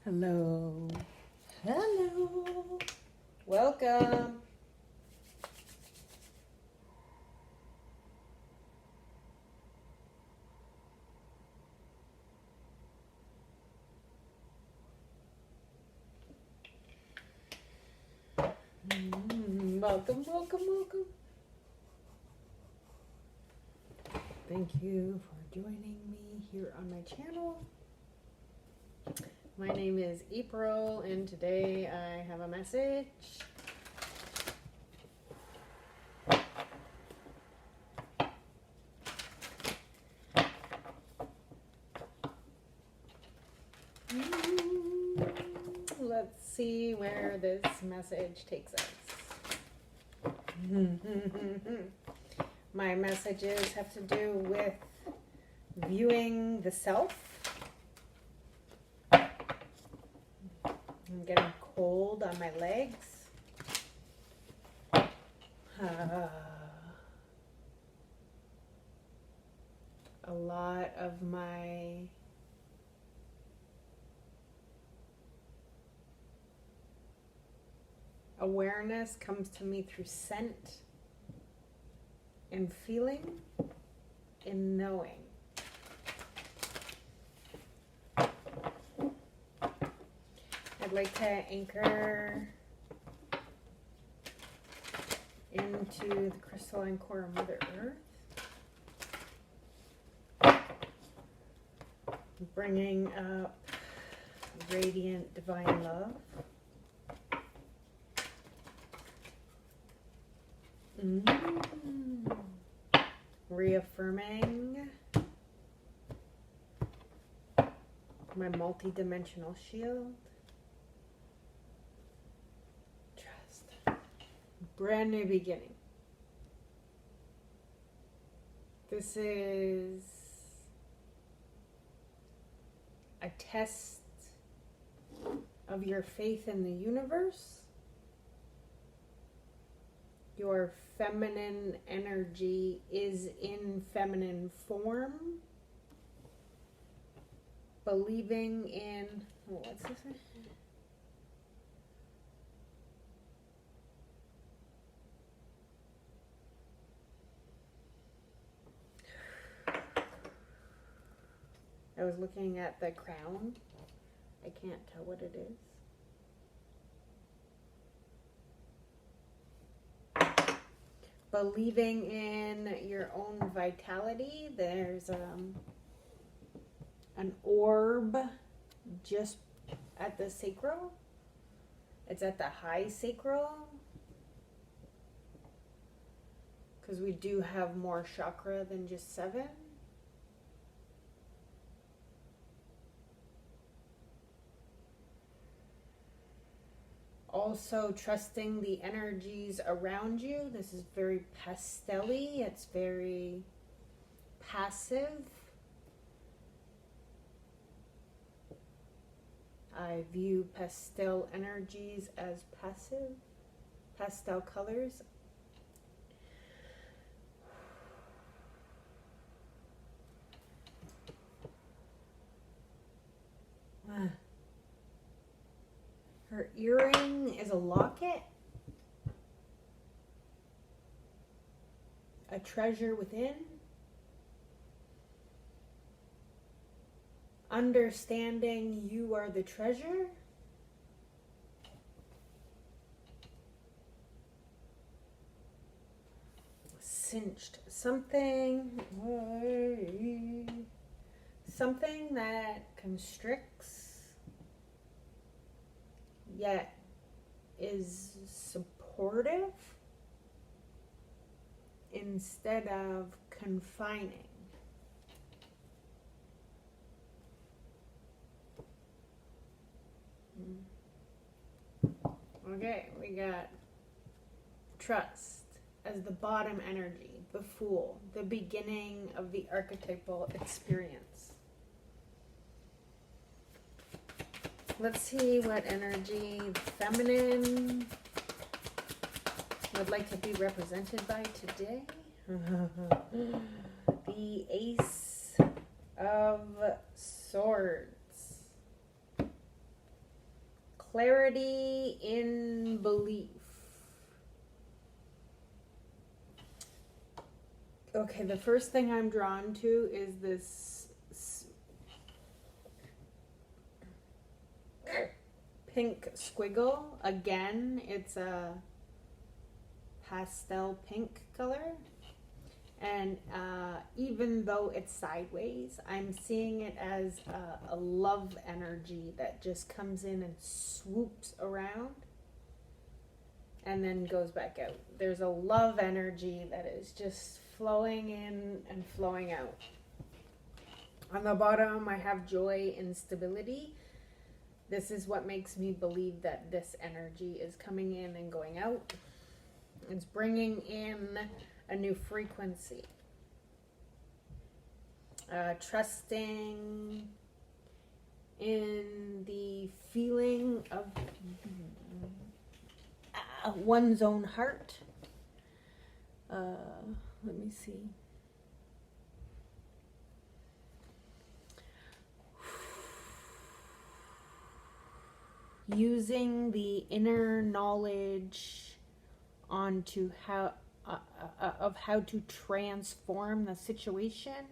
Hello. Hello. Welcome. Welcome, welcome, welcome. Thank you for joining me here on my channel. My name is April, and today I have a message. Let's see where this message takes us. My messages have to do with viewing the self. I'm getting cold on my legs. A lot of my awareness comes to me through scent and feeling and knowing. I'd like to anchor into the crystalline core of Mother Earth, bringing up radiant divine love. Reaffirming my multi-dimensional shield. Trust. Brand new beginning. This is a test of your faith in the universe. Your feminine energy is in feminine form. Believing in, what's this one? I was looking at the crown. I can't tell what it is. Believing in your own vitality. There's an orb just at the sacral. It's at the high sacral, because we do have more chakra than just 7. Also trusting the energies around you. This is very pastel-y. It's very passive. I view pastel energies as passive. Pastel colors. Her earring is a locket. A treasure within. Understanding you are the treasure. Cinched. Something that constricts yet is supportive instead of confining. Okay, we got trust as the bottom energy, the Fool, the beginning of the archetypal experience. Let's see what energy feminine would like to be represented by today. The Ace of Swords. clarity in belief. Okay, the first thing I'm drawn to is this pink squiggle. Again, it's a pastel pink color. And even though it's sideways, I'm seeing it as a love energy that just comes in and swoops around and then goes back out. There's a love energy that is just flowing in and flowing out. On the bottom, I have joy and stability. This is what makes me believe that this energy is coming in and going out. It's bringing in a new frequency. Trusting in the feeling of one's own heart. Let me see. Using the inner knowledge onto how to transform the situation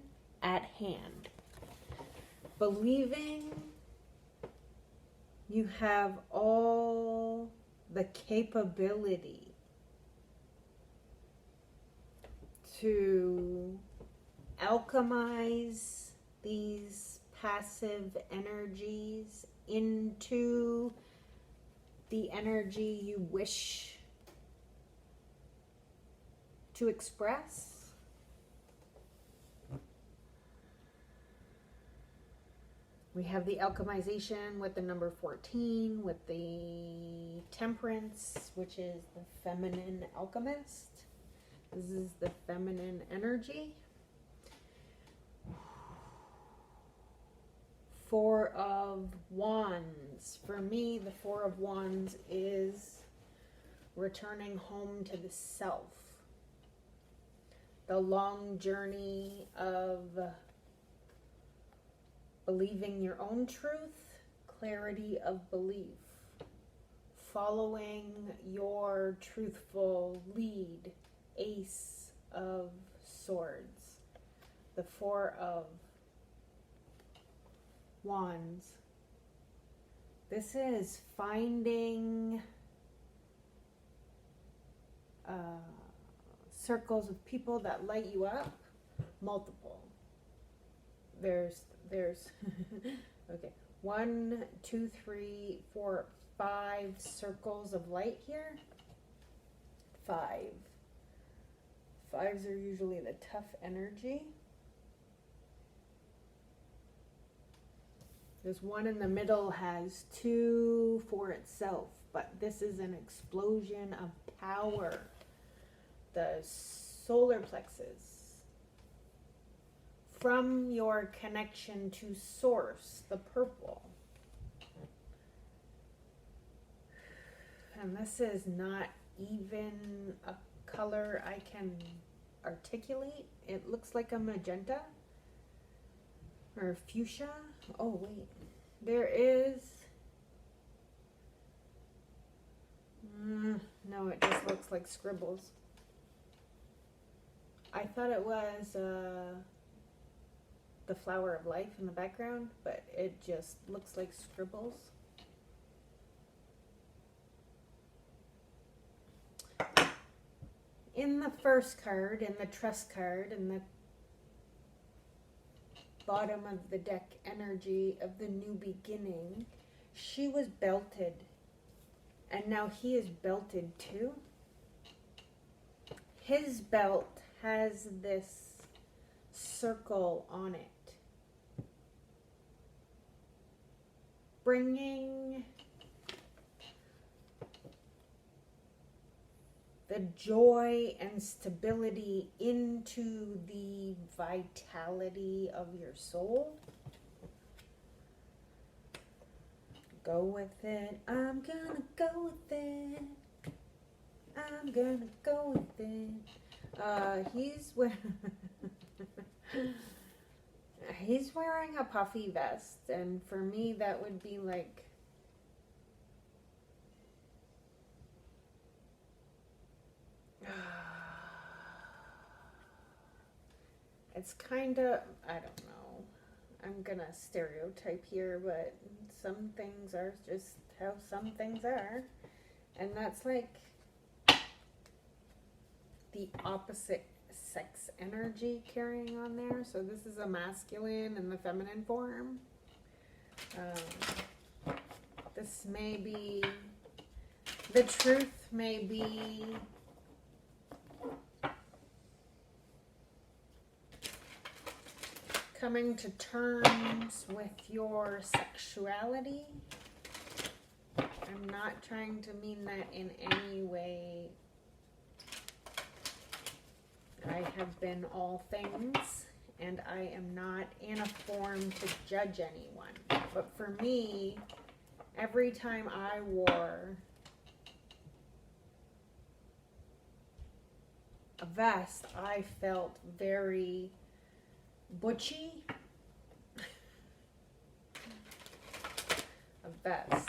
at hand. Believing you have all the capability to alchemize these passive energies into the energy you wish to express. We have the alchemization with the number 14, with the temperance, which is the feminine alchemist. This is the feminine energy. 4 of Wands. For me, the 4 of Wands is returning home to the self. The long journey of believing your own truth, clarity of belief, following your truthful lead, Ace of Swords, the 4 of Wands. This is finding circles of people that light you up, multiple. There's okay, 1, 2, 3, 4, 5 circles of light here. 5. 5s are usually the tough energy. There's one in the middle has 2 for itself, but this is an explosion of power. The solar plexus. From your connection to source, the purple. And this is not even a color I can articulate. It looks like a magenta or fuchsia. Oh wait, there is, no, it just looks like scribbles. I thought it was the flower of life in the background, but it just looks like scribbles. In the first card, in the trust card, in the bottom of the deck energy of the new beginning, she was belted, and now he is belted too. His belt has this circle on it, bringing the joy and stability into the vitality of your soul. Go with it. I'm gonna go with it. I'm gonna go with it. He's wearing a puffy vest, and for me that would be like It's kind of, I don't know. I'm gonna stereotype here, but some things are just how some things are. And that's like the opposite sex energy carrying on there. So this is a masculine and the feminine form. This may be, the truth may be coming to terms with your sexuality. I'm not trying to mean that in any way. I have been all things, and I am not in a form to judge anyone. But for me, every time I wore a vest, I felt very butchy. A vest.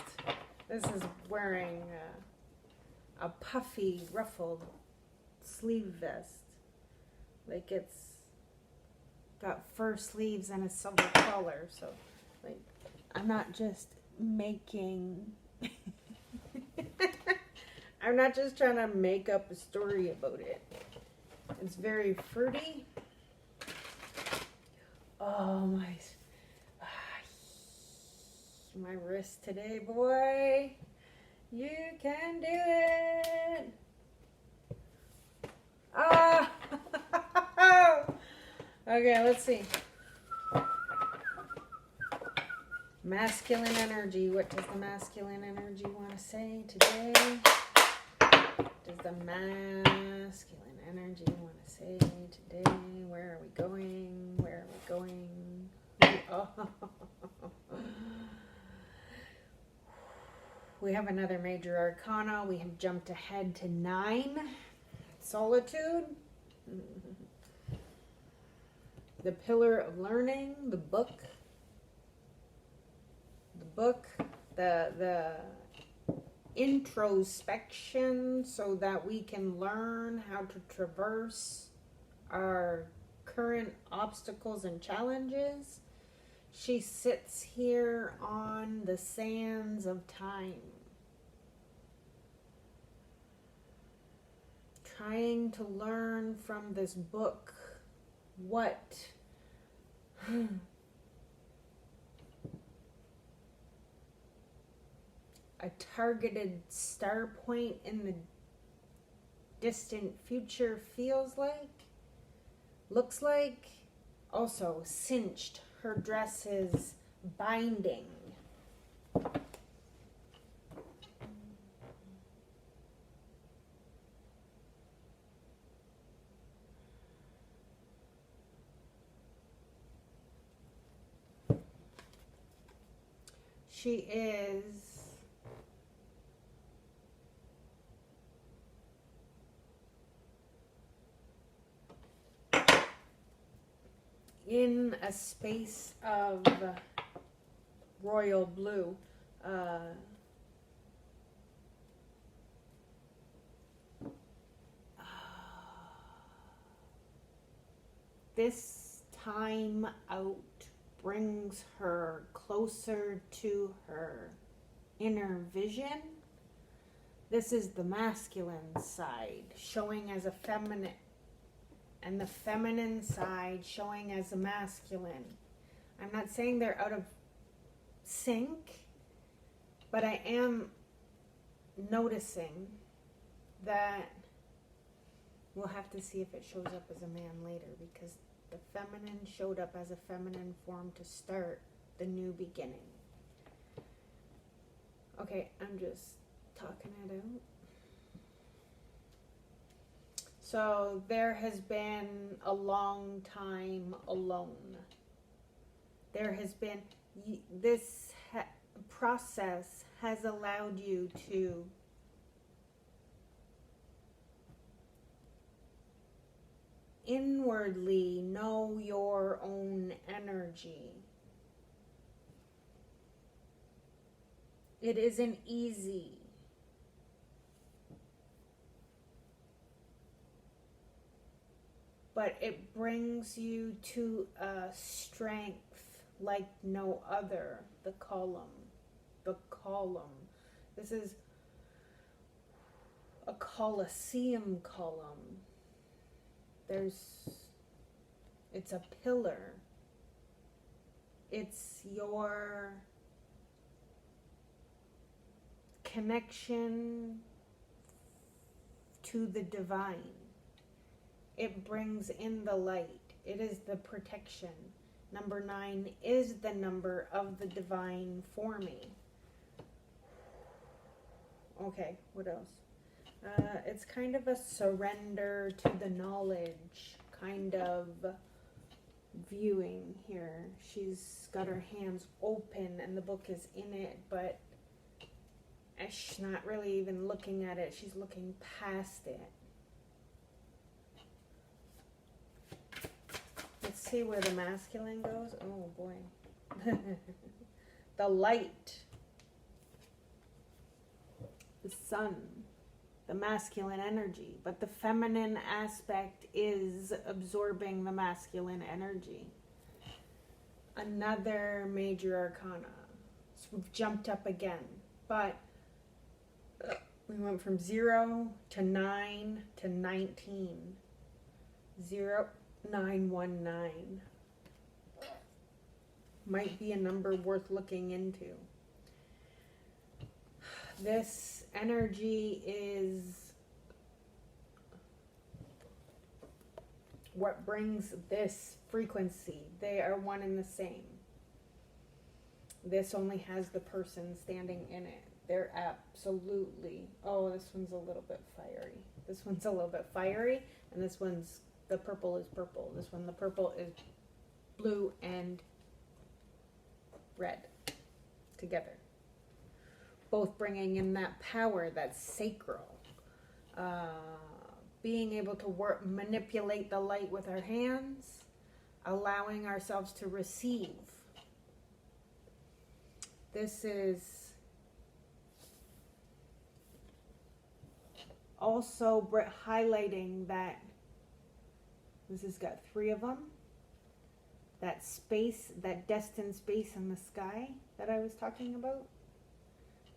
This is wearing a puffy, ruffled sleeve vest. Like it's got fur sleeves and a silver collar. So, like, I'm not just making... I'm not just trying to make up a story about it. It's very fruity. Oh, my wrist today, boy. You can do it. Ah. Okay, let's see. Masculine energy. What does the masculine energy want to say today? Does the masculine energy want to say today? Where are we going? Where are we going? Oh. We have another major arcana. We have jumped ahead to 9. Solitude. The pillar of learning. The book. The introspection, so that we can learn how to traverse our current obstacles and challenges. She sits here on the sands of time, trying to learn from this book what a targeted star point in the distant future feels like, looks like. Also cinched, her dress is binding. She is in a space of royal blue. This time out brings her closer to her inner vision. This is the masculine side showing as a feminine, and the feminine side showing as a masculine. I'm not saying they're out of sync, but I am noticing that we'll have to see if it shows up as a man later, because the feminine showed up as a feminine form to start the new beginning. Okay, I'm just talking it out. So there has been a long time alone. There has been, this process has allowed you to inwardly know your own energy. It isn't easy. but it brings you to a strength like no other. The column. The column. This is a Colosseum column. It's a pillar. It's your connection to the divine. It brings in the light. It is the protection. Number 9 is the number of the divine for me. Okay, what else? It's kind of a surrender to the knowledge kind of viewing here. She's got her hands open and the book is in it, but she's not really even looking at it. She's looking past it. Let's see where the masculine goes. Oh boy. The light. The sun. The masculine energy. But the feminine aspect is absorbing the masculine energy. Another major arcana. So we've jumped up again. But we went from 0 to 9 to 19. 0919. Might be a number worth looking into. This energy is what brings this frequency. They are one and the same. This only has the person standing in it. They're absolutely... Oh, this one's a little bit fiery. This one's a little bit fiery, and this one's... The purple is purple. This one, the purple is blue and red together. Both bringing in that power that's sacral. Being able to manipulate the light with our hands. Allowing ourselves to receive. This is also highlighting that this has got 3 of them. That space, that destined space in the sky that I was talking about.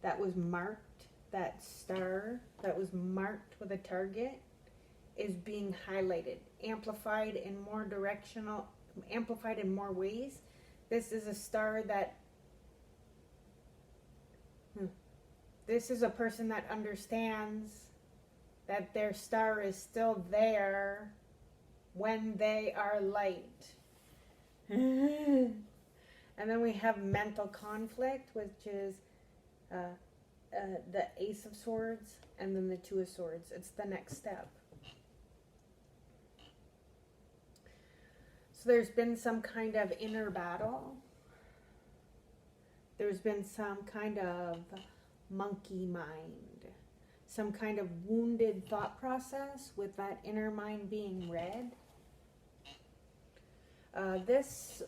That was marked, that star that was marked with a target is being highlighted, amplified in more ways. This is a star that, this is a person that understands that their star is still there when they are light. And then we have mental conflict, which is the Ace of Swords and then the Two of Swords. It's the next step. So there's been some kind of inner battle. There's been some kind of monkey mind. Some kind of wounded thought process with that inner mind being read. This,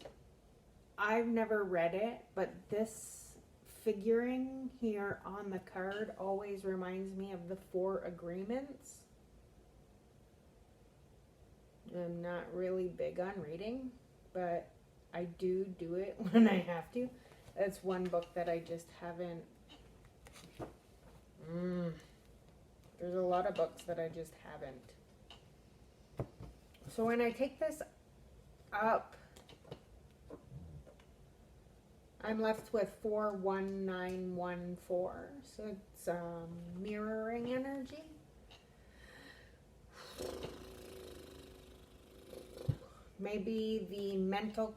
I've never read it, but this figuring here on the card always reminds me of the 4 agreements. I'm not really big on reading, but I do it when I have to. It's one book that I just haven't... There's a lot of books that I just haven't. So when I take this up, I'm left with 41914. So it's mirroring energy. Maybe the mental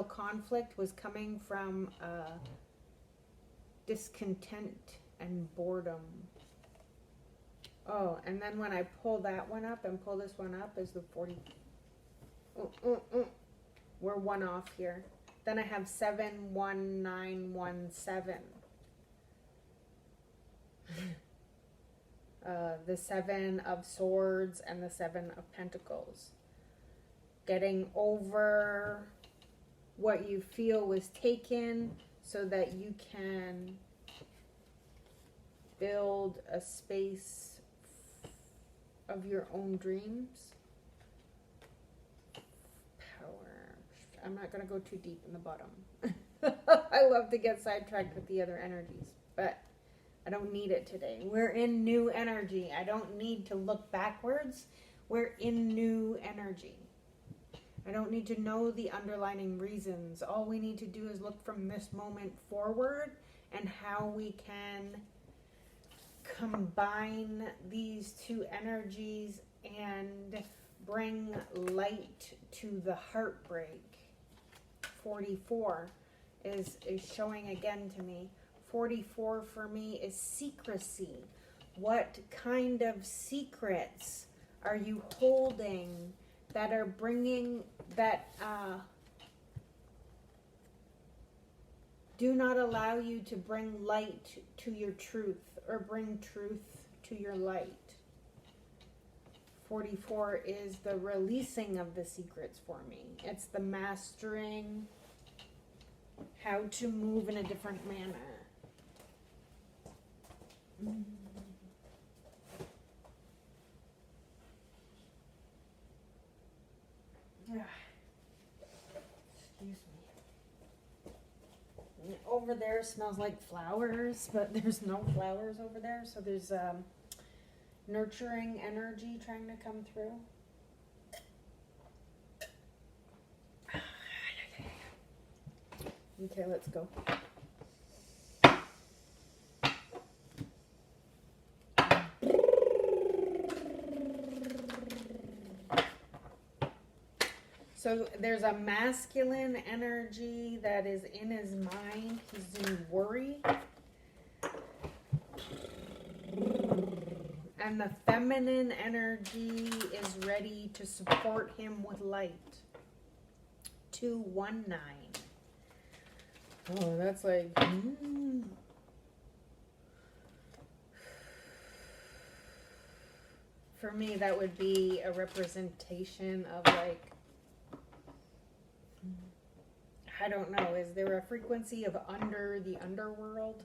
conflict was coming from discontent and boredom. Oh, and then when I pull that one up and pull this one up is the 40. We're 1 off here. Then I have 71917. The 7 of Swords and the 7 of Pentacles. Getting over what you feel was taken so that you can build a space of your own dreams. I'm not going to go too deep in the bottom. I love to get sidetracked with the other energies, but I don't need it today. We're in new energy. I don't need to look backwards. We're in new energy. I don't need to know the underlying reasons. All we need to do is look from this moment forward and how we can combine these two energies and bring light to the heartbreak. 44 is showing again to me. 44 for me is secrecy. What kind of secrets are you holding that are bringing that do not allow you to bring light to your truth or bring truth to your light? 44 is the releasing of the secrets for me. It's the mastering how to move in a different manner. Excuse me. Over there smells like flowers, but there's no flowers over there, so there's nurturing energy trying to come through. Okay, let's go. So there's a masculine energy that is in his mind. He's in worry. And the feminine energy is ready to support him with light. 219. Oh, that's like... For me, that would be a representation of like... I don't know. Is there a frequency of under the underworld?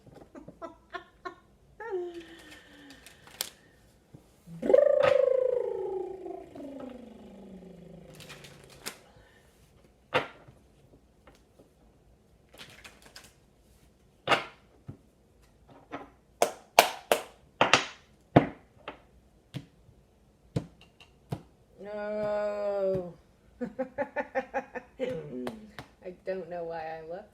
No. I don't know why I looked.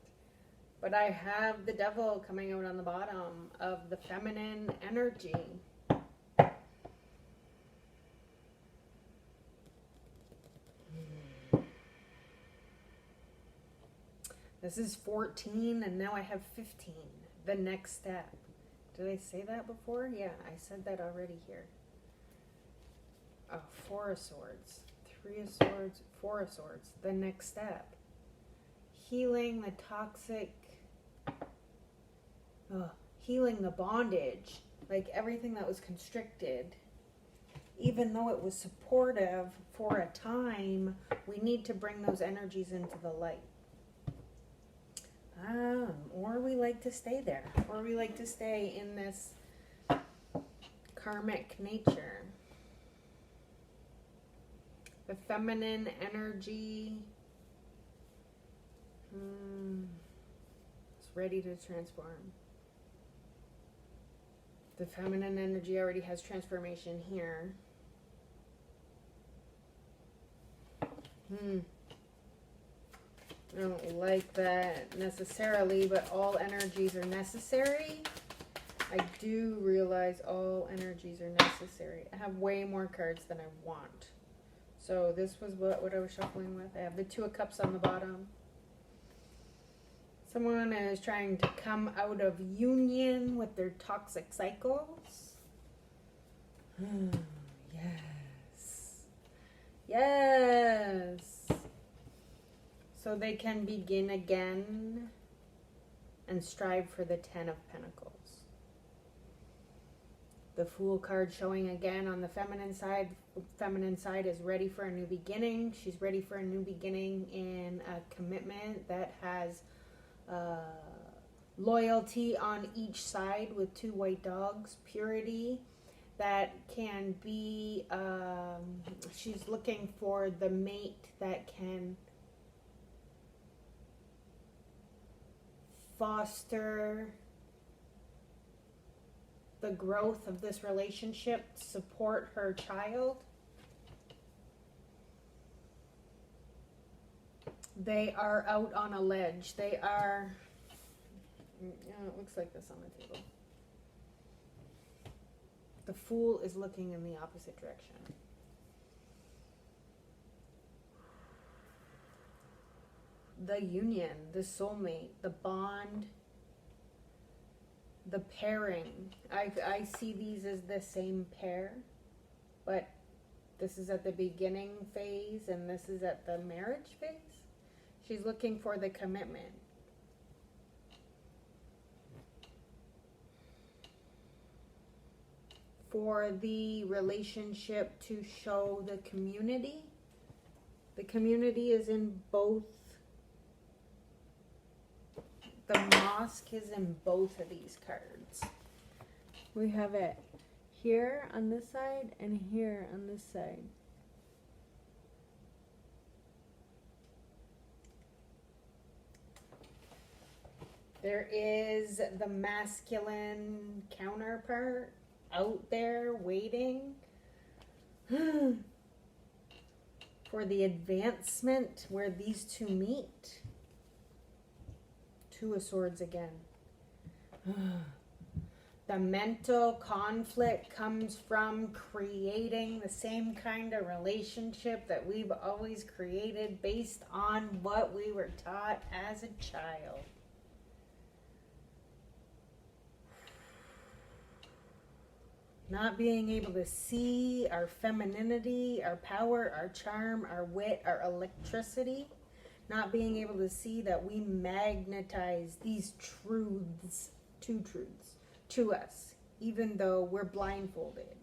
But I have the devil coming out on the bottom of the feminine energy. This is 14 and now I have 15. The next step. Did I say that before? Yeah, I said that already here. Oh, 4 of Swords. 3 of Swords. 4 of Swords. The next step. Healing the toxic... healing the bondage. Like everything that was constricted. Even though it was supportive for a time, we need to bring those energies into the light. Or we like to stay there. Or we like to stay in this karmic nature. The feminine energy is ready to transform. The feminine energy already has transformation here. I don't like that necessarily, but all energies are necessary. I do realize all energies are necessary. I have way more cards than I want. So this was what I was shuffling with. I have the 2 of Cups on the bottom. Someone is trying to come out of union with their toxic cycles. Yes. Yes. So they can begin again and strive for the 10 of Pentacles. The Fool card showing again on the feminine side. Feminine side is ready for a new beginning. She's ready for a new beginning in a commitment that has loyalty on each side with 2 white dogs. Purity that can be, she's looking for the mate that can foster the growth of this relationship, support her child. They are out on a ledge. They are, it looks like this on the table. The Fool is looking in the opposite direction. The union, the soulmate, the bond, the pairing. I see these as the same pair, but this is at the beginning phase and this is at the marriage phase. She's looking for the commitment. For the relationship to show the community. The community is in both. The mosque is in both of these cards. We have it here on this side and here on this side. There is the masculine counterpart out there waiting for the advancement where these two meet. Two of Swords again. The mental conflict comes from creating the same kind of relationship that we've always created based on what we were taught as a child. Not being able to see our femininity, our power, our charm, our wit, our electricity. Not being able to see that we magnetize these truths, two truths, to us, even though we're blindfolded.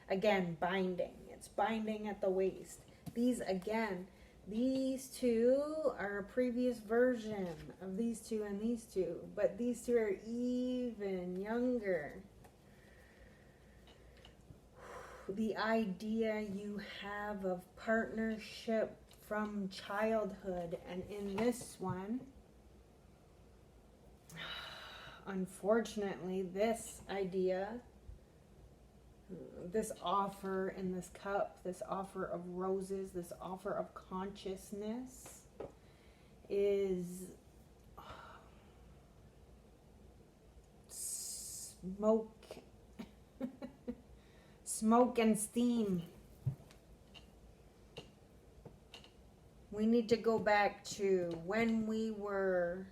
Again, binding. It's binding at the waist. These two are a previous version of these two and these two, but these two are even younger. The idea you have of partnership from childhood, and in this one, unfortunately, this idea, this offer in this cup, this offer of roses, this offer of consciousness is smoke and steam. We need to go back to when we were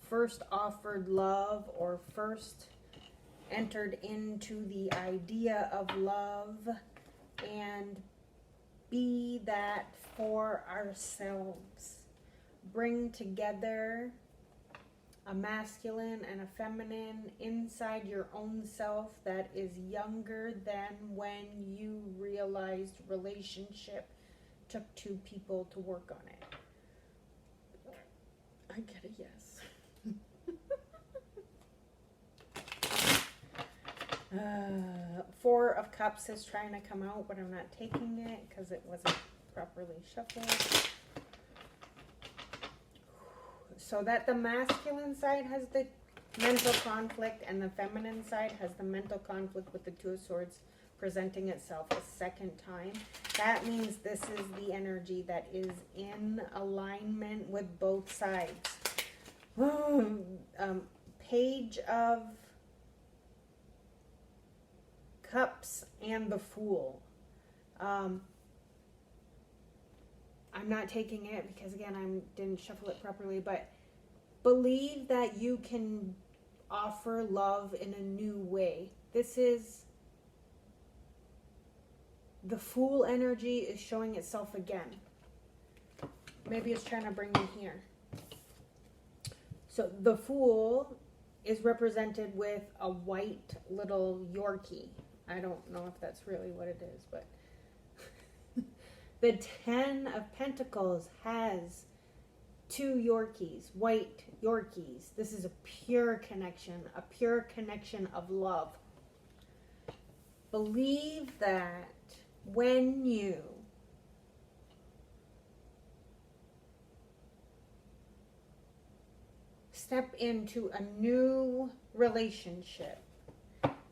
first offered love or first entered into the idea of love and be that for ourselves. Bring together a masculine and a feminine inside your own self that is younger than when you realized relationship took two people to work on it. I get a yes. Four of Cups is trying to come out, but I'm not taking it because it wasn't properly shuffled. So that the masculine side has the mental conflict and the feminine side has the mental conflict with the Two of Swords presenting itself a second time. That means this is the energy that is in alignment with both sides. Page of Cups and the Fool. I'm not taking it because, again, I didn't shuffle it properly, but believe that you can offer love in a new way. This is the Fool energy is showing itself again. Maybe it's trying to bring me here. So the Fool is represented with a white little Yorkie. I don't know if that's really what it is, but the Ten of Pentacles has two Yorkies, white Yorkies. This is a pure connection of love. Believe that when you step into a new relationship,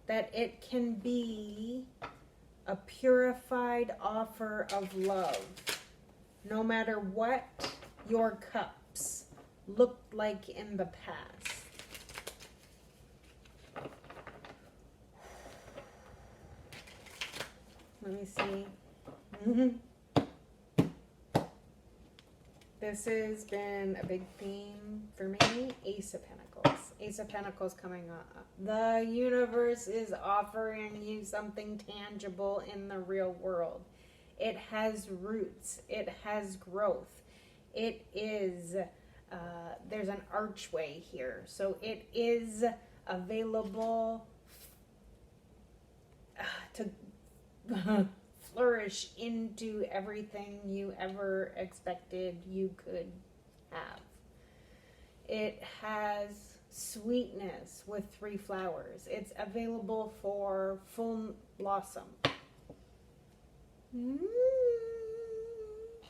that it can be a purified offer of love, no matter what your cups looked like in the past. Let me see. This has been a big theme for me. Ace of Pentacles. Ace of Pentacles coming up. The universe is offering you something tangible in the real world. It has roots. It has growth. It is, there's an archway here. So it is available to flourish into everything you ever expected you could have. It has sweetness with 3 flowers. It's available for full blossom.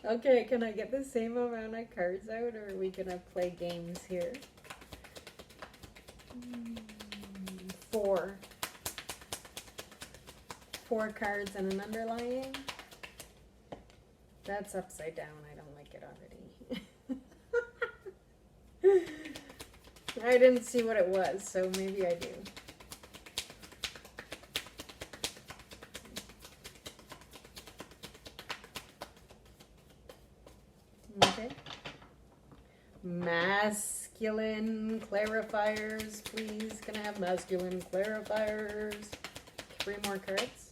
Okay, can I get the same amount of cards out, or are we gonna play games here? 4 cards and an underlying. That's upside down. I don't like it already. I didn't see what it was, so maybe I do. Okay. Masculine clarifiers, please. Can I have masculine clarifiers? 3 more cards.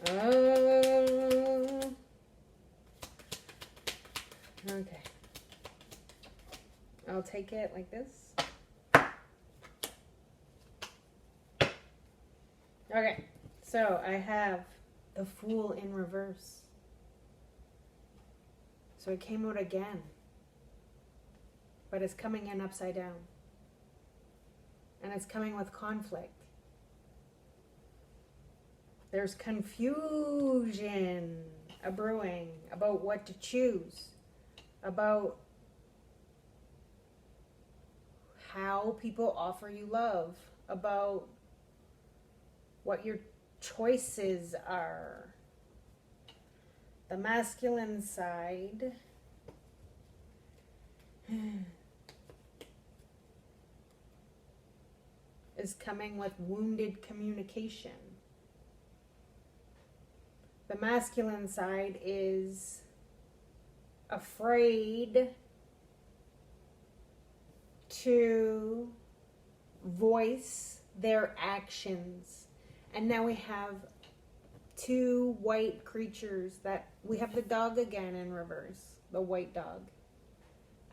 Oh. Okay. I'll take it like this. Okay. So I have the Fool in reverse. So it came out again. But it's coming in upside down. And it's coming with conflict. There's confusion brewing about what to choose, about how people offer you love, about what your choices are. The masculine side is coming with wounded communication. The masculine side is afraid to voice their actions. And now we have 2 white creatures that we have the dog again in reverse, the white dog.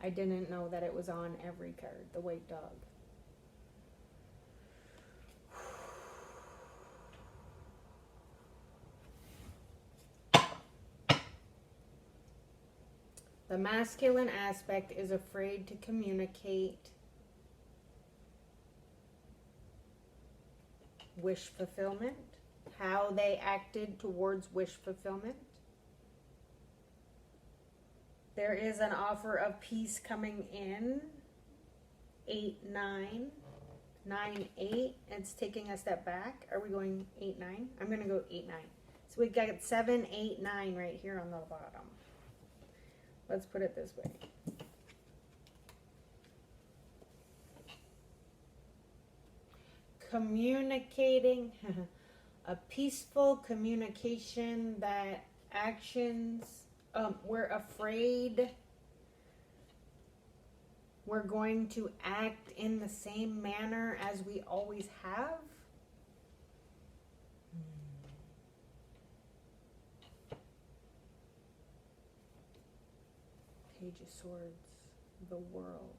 I didn't know that it was on every card, the white dog. The masculine aspect is afraid to communicate wish fulfillment, how they acted towards wish fulfillment. There is an offer of peace coming in. 8, 9, 9, 8. It's taking a step back. Are we going 8, 9? I'm going to go 8, 9. So we got 7, 8, 9 right here on the bottom. Let's put it this way. Communicating, a peaceful communication that actions, we're afraid we're going to act in the same manner as we always have. Page of Swords, the world.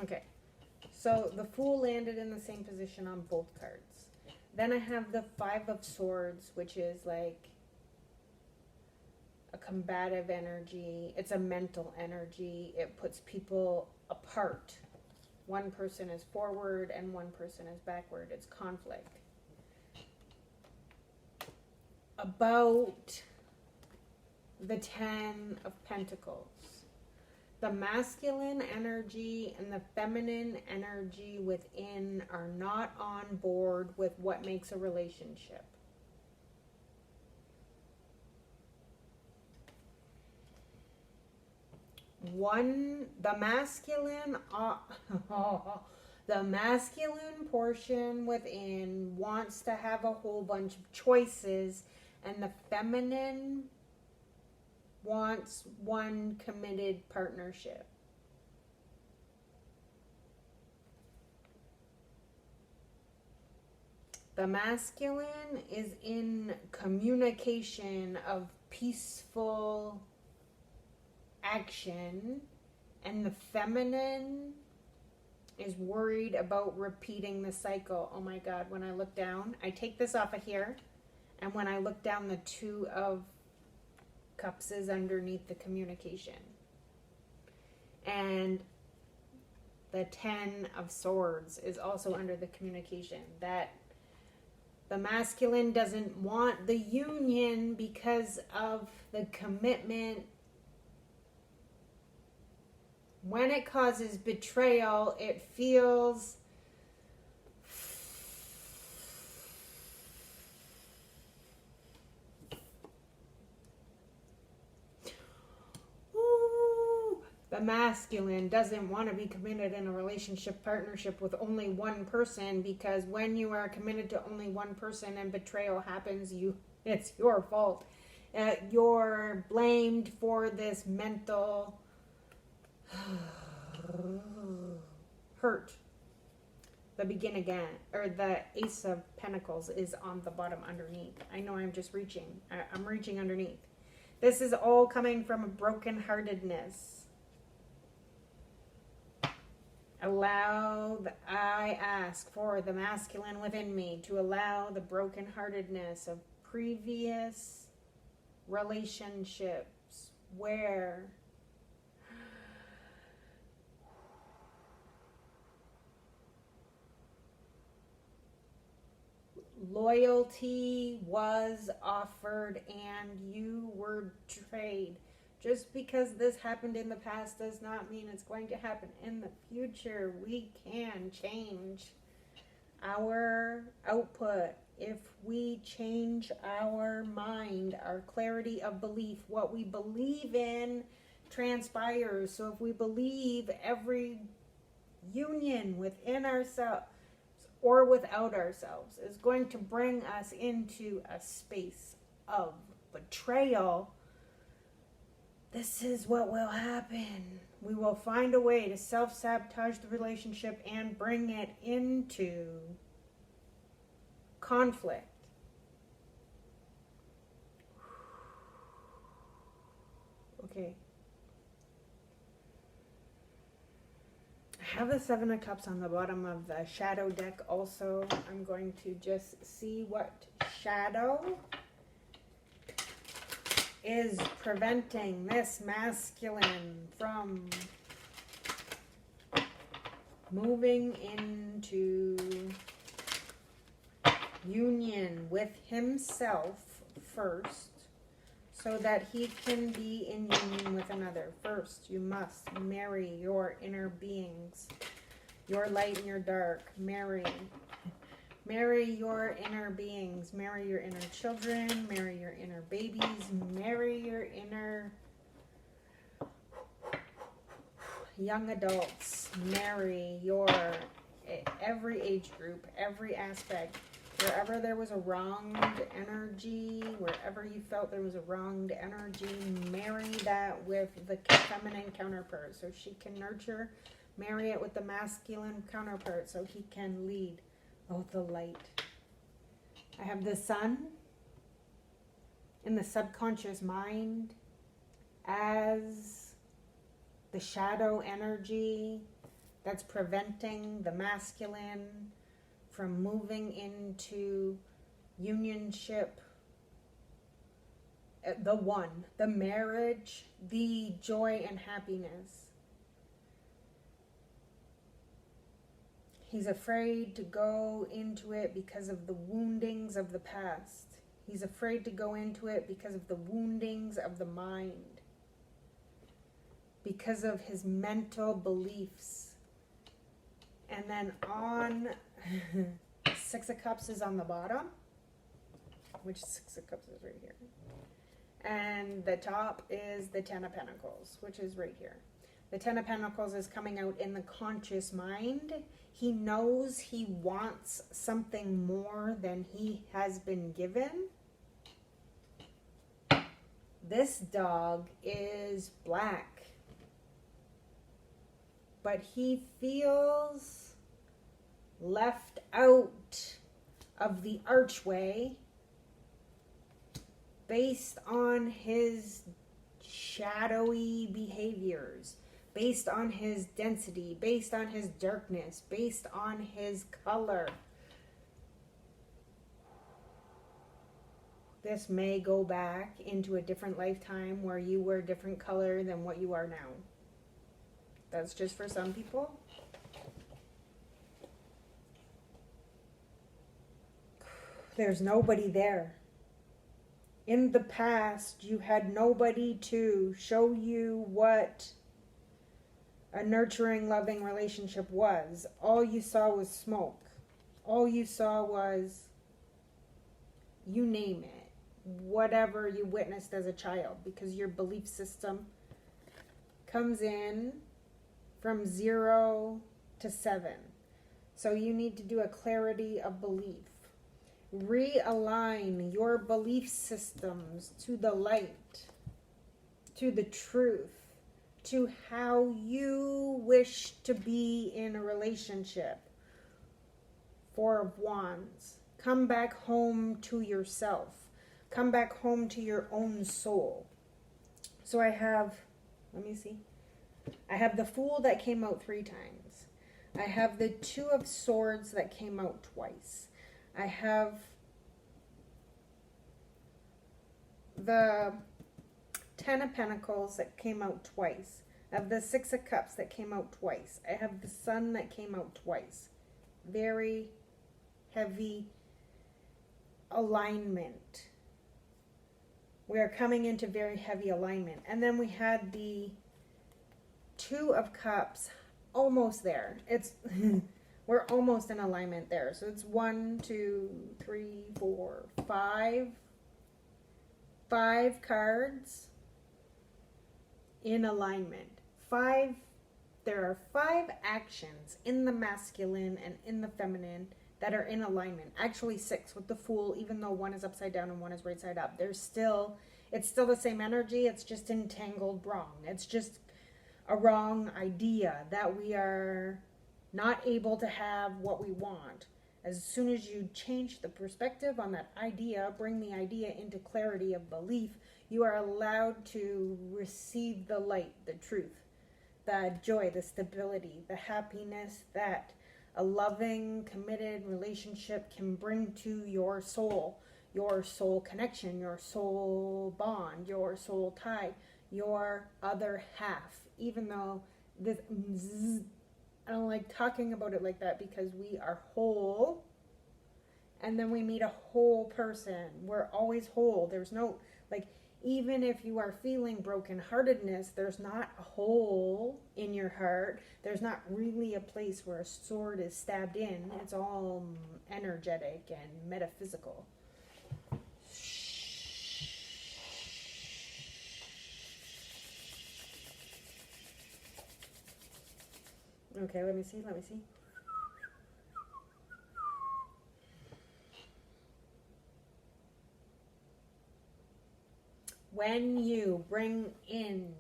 Okay, so the Fool landed in the same position on both cards. Then I have the 5 of Swords, which is like a combative energy. It's a mental energy. It puts people apart. One person is forward and one person is backward. It's conflict. A about the Ten of Pentacles. The masculine energy and the feminine energy within are not on board with what makes a relationship. The masculine portion within wants to have a whole bunch of choices, and the feminine wants one committed partnership. The masculine is in communication of peaceful action, and the feminine is worried about repeating the cycle. Oh my God, when I look down, I take this off of here, and when I look down, the Two of Cups is underneath the communication. And the Ten of Swords is also under the communication. That the masculine doesn't want the union because of the commitment. When it causes betrayal, it feels the masculine doesn't want to be committed in a relationship partnership with only one person, because when you are committed to only one person and betrayal happens, it's your fault. You're blamed for this mental hurt. The begin again, or the Ace of Pentacles is on the bottom underneath. I know I'm just reaching. I'm reaching underneath. This is all coming from a brokenheartedness. I ask for the masculine within me to allow the brokenheartedness of previous relationships where loyalty was offered and you were betrayed. Just because this happened in the past does not mean it's going to happen in the future. We can change our output if we change our mind, our clarity of belief. What we believe in transpires. So if we believe every union within ourselves or without ourselves is going to bring us into a space of betrayal, this is what will happen. We will find a way to self-sabotage the relationship and bring it into conflict. Okay. I have the Seven of Cups on the bottom of the shadow deck also. I'm going to just see what shadow is preventing this masculine from moving into union with himself first, so that he can be in union with another. First, you must marry your inner beings, your light and your dark. Marry your inner beings, marry your inner children, marry your inner babies, marry your inner young adults, marry your every age group, every aspect. Wherever there was a wronged energy, wherever you felt there was a wronged energy, marry that with the feminine counterpart so she can nurture. Marry it with the masculine counterpart so he can lead. Oh, the light. I have the sun in the subconscious mind as the shadow energy that's preventing the masculine from moving into unionship, the one, the marriage, the joy and happiness. He's afraid to go into it because of the woundings of the past. He's afraid to go into it because of the woundings of the mind, because of his mental beliefs. And then on, Six of Cups is on the bottom, which Six of Cups is right here. And the top is the Ten of Pentacles, which is right here. The Ten of Pentacles is coming out in the conscious mind. He knows he wants something more than he has been given. This dog is black, but he feels left out of the archway based on his shadowy behaviors, based on his density, based on his darkness, based on his color. This may go back into a different lifetime where you were a different color than what you are now. That's just for some people. There's nobody there. In the past, you had nobody to show you what a nurturing, loving relationship was. All you saw was smoke. All you saw was, you name it, whatever you witnessed as a child, because your belief system comes in from 0 to 7. So you need to do a clarity of belief. Realign your belief systems to the light, to the truth, to how you wish to be in a relationship. Four of Wands. Come back home to yourself. Come back home to your own soul. So I have, let me see. I have the Fool that came out 3 times. I have the Two of Swords that came out twice. I have the Ten of Pentacles that came out twice. I have the Six of Cups that came out twice. I have the Sun that came out twice. Very heavy alignment. We are coming into very heavy alignment. And then we had the Two of Cups almost there. It's we're almost in alignment there. So it's 1, 2, 3, 4, 5. 5 cards in alignment. There are 5 actions in the masculine and in the feminine that are in alignment. Actually 6 with the Fool, even though one is upside down and one is right side up. It's still the same energy. It's just entangled wrong. It's just a wrong idea that we are not able to have what we want. As soon as you change the perspective on that idea, bring the idea into clarity of belief, you are allowed to receive the light, the truth, the joy, the stability, the happiness that a loving, committed relationship can bring to your soul connection, your soul bond, your soul tie, your other half. Even though this, I don't like talking about it like that, because we are whole, and then we meet a whole person. We're always whole. There's no, like, even if you are feeling brokenheartedness, there's not a hole in your heart. There's not really a place where a sword is stabbed in. It's all energetic and metaphysical. Okay, let me see. When you bring in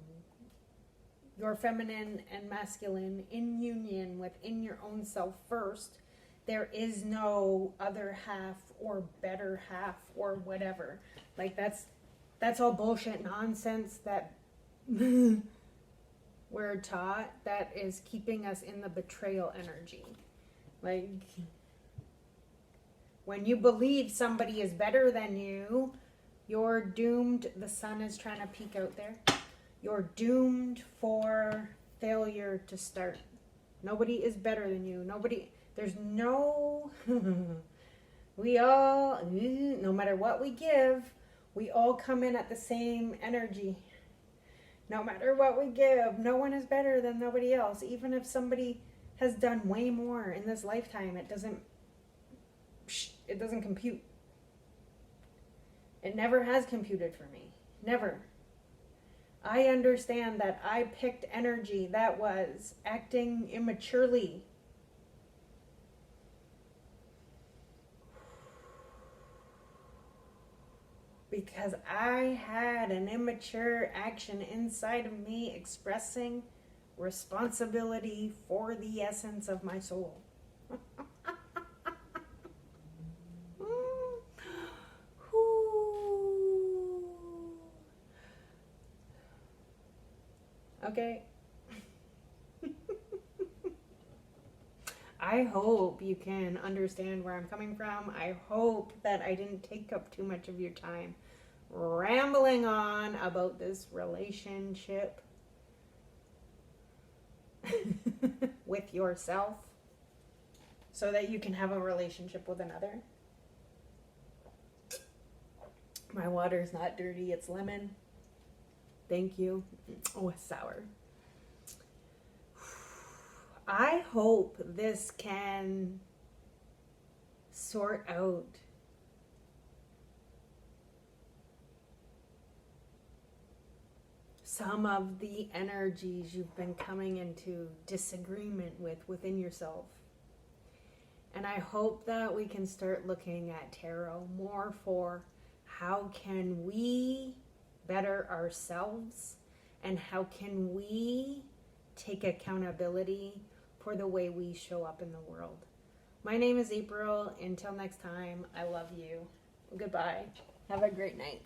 your feminine and masculine in union within your own self first, there is no other half or better half or whatever. Like, that's all bullshit nonsense that we're taught, that is keeping us in the betrayal energy. Like, when you believe somebody is better than you, you're doomed. The sun is trying to peek out there. You're doomed for failure to start. Nobody is better than you. There's no We all, no matter what we give, we all come in at the same energy. No matter what we give, no one is better than nobody else. Even if somebody has done way more in this lifetime, it doesn't compute. It never has computed for me. Never. I understand that I picked energy that was acting immaturely. Because I had an immature action inside of me expressing responsibility for the essence of my soul. Okay. I hope you can understand where I'm coming from. I hope that I didn't take up too much of your time rambling on about this relationship with yourself so that you can have a relationship with another. My water is not dirty, it's lemon. Thank you. Oh, it's sour. I hope this can sort out some of the energies you've been coming into disagreement with within yourself. And I hope that we can start looking at tarot more for how can we better ourselves and how can we take accountability for the way we show up in the world. My name is April. Until next time, I love you. Goodbye. Have a great night.